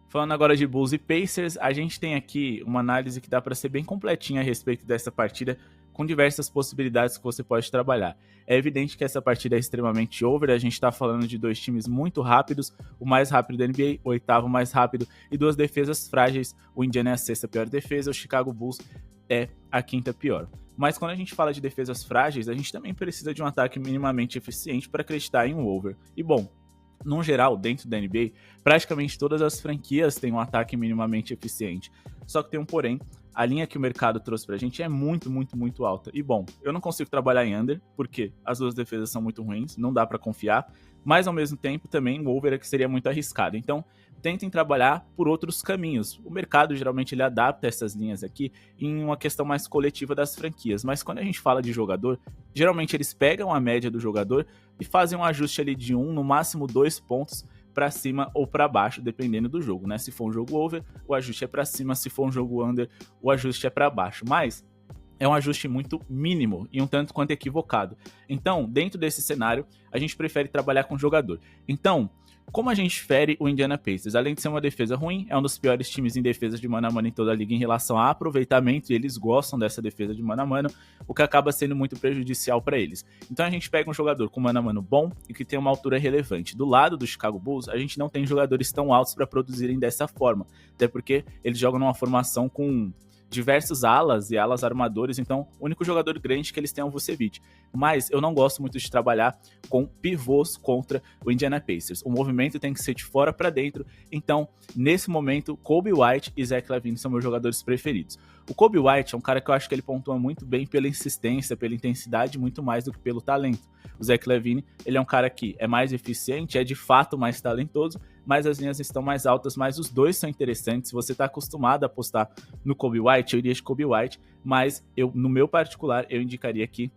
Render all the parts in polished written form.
Falando agora de Bulls e Pacers, a gente tem aqui uma análise que dá para ser bem completinha a respeito dessa partida, com diversas possibilidades que você pode trabalhar. É evidente que essa partida é extremamente over, a gente está falando de dois times muito rápidos, o mais rápido da NBA, o oitavo mais rápido, e duas defesas frágeis, o Indiana é a sexta pior defesa, o Chicago Bulls é a quinta pior. Mas quando a gente fala de defesas frágeis, a gente também precisa de um ataque minimamente eficiente para acreditar em um over. E bom, no geral, dentro da NBA, praticamente todas as franquias têm um ataque minimamente eficiente. Só que tem um porém, a linha que o mercado trouxe pra gente é muito alta. E bom, eu não consigo trabalhar em under, porque as duas defesas são muito ruins, não dá pra confiar, mas ao mesmo tempo também o over é que seria muito arriscado. Então, tentem trabalhar por outros caminhos. O mercado geralmente ele adapta essas linhas aqui em uma questão mais coletiva das franquias, mas quando a gente fala de jogador, geralmente eles pegam a média do jogador e fazem um ajuste ali de 1, no máximo 2 pontos para cima ou para baixo, dependendo do jogo, né? Se for um jogo over, o ajuste é para cima, se for um jogo under, o ajuste é para baixo. Mas é um ajuste muito mínimo e um tanto quanto equivocado. Então, dentro desse cenário, a gente prefere trabalhar com o jogador. Então, como a gente fere o Indiana Pacers? Além de ser uma defesa ruim, é um dos piores times em defesa de mano a mano em toda a liga em relação a aproveitamento, e eles gostam dessa defesa de mano a mano, o que acaba sendo muito prejudicial para eles. Então a gente pega um jogador com mano a mano bom e que tem uma altura relevante. Do lado do Chicago Bulls, a gente não tem jogadores tão altos para produzirem dessa forma, até porque eles jogam numa formação com diversos alas e alas armadores, então o único jogador grande que eles têm é o Vucevic. Mas eu não gosto muito de trabalhar com pivôs contra o Indiana Pacers. O movimento tem que ser de fora para dentro, então nesse momento Coby White e Zach LaVine são meus jogadores preferidos. O Coby White é um cara que eu acho que ele pontua muito bem pela insistência, pela intensidade, muito mais do que pelo talento. O Zach LaVine, ele é um cara que é mais eficiente, é de fato mais talentoso, mas as linhas estão mais altas, mas os dois são interessantes. Se você está acostumado a apostar no Coby White, eu iria de Coby White, mas eu, no meu particular, eu indicaria aqui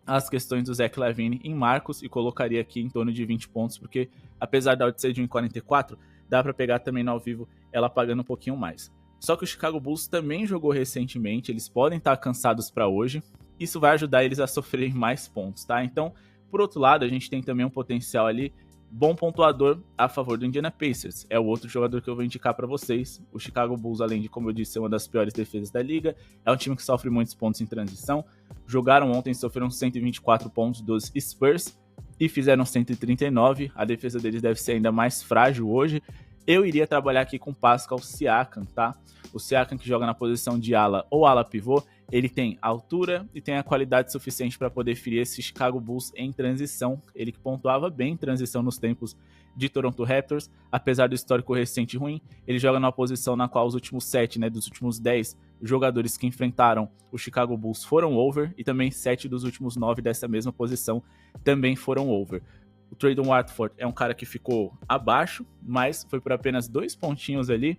as questões do Zach LaVine em Marcos e colocaria aqui em torno de 20 pontos, porque apesar da odd ser de 1,44, dá para pegar também no ao vivo ela pagando um pouquinho mais. Só que o Chicago Bulls também jogou recentemente, eles podem estar cansados para hoje, isso vai ajudar eles a sofrerem mais pontos, tá? Então, por outro lado, a gente tem também um potencial ali bom pontuador a favor do Indiana Pacers. É o outro jogador que eu vou indicar para vocês. O Chicago Bulls, além de, como eu disse, ser uma das piores defesas da liga, é um time que sofre muitos pontos em transição. Jogaram ontem, sofreram 124 pontos dos Spurs e fizeram 139. A defesa deles deve ser ainda mais frágil hoje. Eu iria trabalhar aqui com Pascal Siakam, tá? O Siakam, que joga na posição de ala ou ala pivô, ele tem altura e tem a qualidade suficiente para poder ferir esse Chicago Bulls em transição. Ele que pontuava bem em transição nos tempos de Toronto Raptors, apesar do histórico recente ruim, ele joga numa posição na qual os últimos 7, né, dos últimos 10 jogadores que enfrentaram o Chicago Bulls foram over, e também 7 dos últimos 9 dessa mesma posição também foram over. O Trayvon Watford é um cara que ficou abaixo, mas foi por apenas 2 pontinhos ali,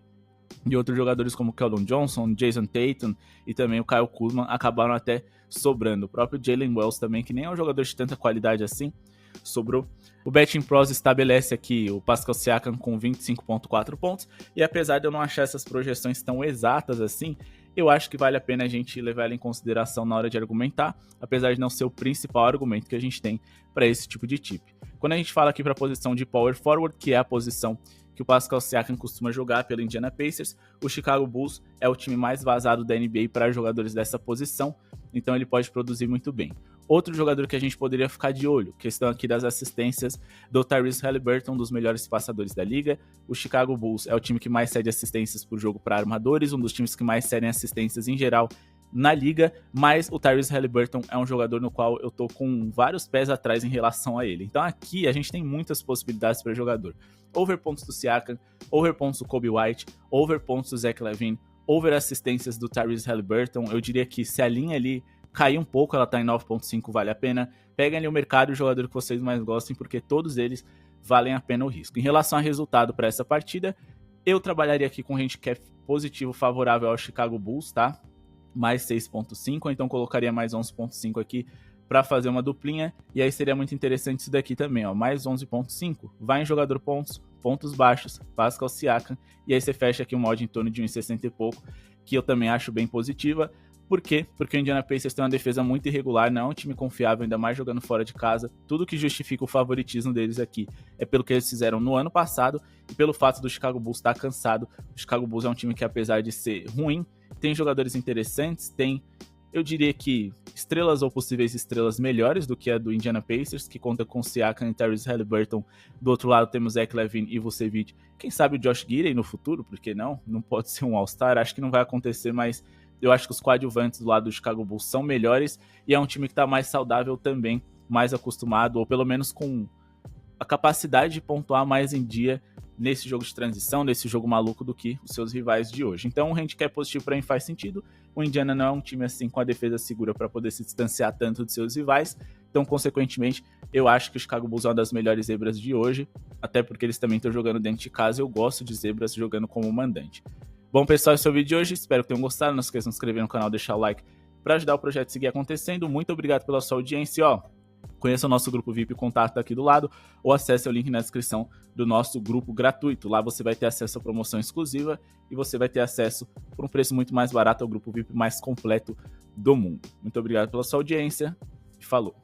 e outros jogadores como Keldon Johnson, Jason Tatum e também o Kyle Kuzma acabaram até sobrando. O próprio Jalen Wells também, que nem é um jogador de tanta qualidade assim, sobrou. O Betting Pros estabelece aqui o Pascal Siakam com 25,4 pontos, e apesar de eu não achar essas projeções tão exatas assim, eu acho que vale a pena a gente levar ela em consideração na hora de argumentar, apesar de não ser o principal argumento que a gente tem para esse tipo de tip. Quando a gente fala aqui para a posição de Power Forward, que é a posição que o Pascal Siakam costuma jogar pelo Indiana Pacers, o Chicago Bulls é o time mais vazado da NBA para jogadores dessa posição, então ele pode produzir muito bem. Outro jogador que a gente poderia ficar de olho, questão aqui das assistências do Tyrese Haliburton, um dos melhores passadores da liga. O Chicago Bulls é o time que mais cede assistências por jogo para armadores, um dos times que mais cedem assistências em geral na liga, mas o Tyrese Haliburton é um jogador no qual eu tô com vários pés atrás em relação a ele. Então aqui a gente tem muitas possibilidades para jogador. Over pontos do Siakam, over pontos do Coby White, over pontos do Zach LaVine, over assistências do Tyrese Haliburton. Eu diria que se a linha ali cair um pouco, ela tá em 9,5, vale a pena. Peguem ali o mercado e o jogador que vocês mais gostem, porque todos eles valem a pena o risco. Em relação a resultado para essa partida, eu trabalharia aqui com handicap positivo favorável ao Chicago Bulls, tá? Mais 6,5, ou então colocaria mais 11,5 aqui para fazer uma duplinha, e aí seria muito interessante isso daqui também, ó, mais 11,5, vai em jogador pontos, pontos baixos, Pascal Siakam, e aí você fecha aqui uma odd em torno de 1,60 e pouco, que eu também acho bem positiva. Por quê? Porque o Indiana Pacers tem uma defesa muito irregular, não é um time confiável, ainda mais jogando fora de casa. Tudo que justifica o favoritismo deles aqui é pelo que eles fizeram no ano passado e pelo fato do Chicago Bulls estar cansado. O Chicago Bulls é um time que, apesar de ser ruim, tem jogadores interessantes, tem, eu diria que, estrelas ou possíveis estrelas melhores do que a do Indiana Pacers, que conta com Siakam e Tyrese Haliburton. Do outro lado temos Zach LaVine e Vucevic. Quem sabe o Josh Giddey no futuro, por que não? Não pode ser um All-Star, acho que não vai acontecer, mas eu acho que os coadjuvantes do lado do Chicago Bulls são melhores e é um time que está mais saudável também, mais acostumado, ou pelo menos com a capacidade de pontuar mais em dia nesse jogo de transição, nesse jogo maluco, do que os seus rivais de hoje. Então, um handicap positivo para mim faz sentido. O Indiana não é um time assim com a defesa segura para poder se distanciar tanto de seus rivais. Então, consequentemente, eu acho que o Chicago Bulls é uma das melhores zebras de hoje, até porque eles também estão jogando dentro de casa. Eu gosto de zebras jogando como mandante. Bom, pessoal, esse é o vídeo de hoje. Espero que tenham gostado. Não se esqueçam de se inscrever no canal, deixar o like para ajudar o projeto a seguir acontecendo. Muito obrigado pela sua audiência. Conheça o nosso grupo VIP, contato aqui do lado, ou acesse o link na descrição do nosso grupo gratuito. Lá você vai ter acesso à promoção exclusiva e você vai ter acesso por um preço muito mais barato ao grupo VIP mais completo do mundo. Muito obrigado pela sua audiência e falou!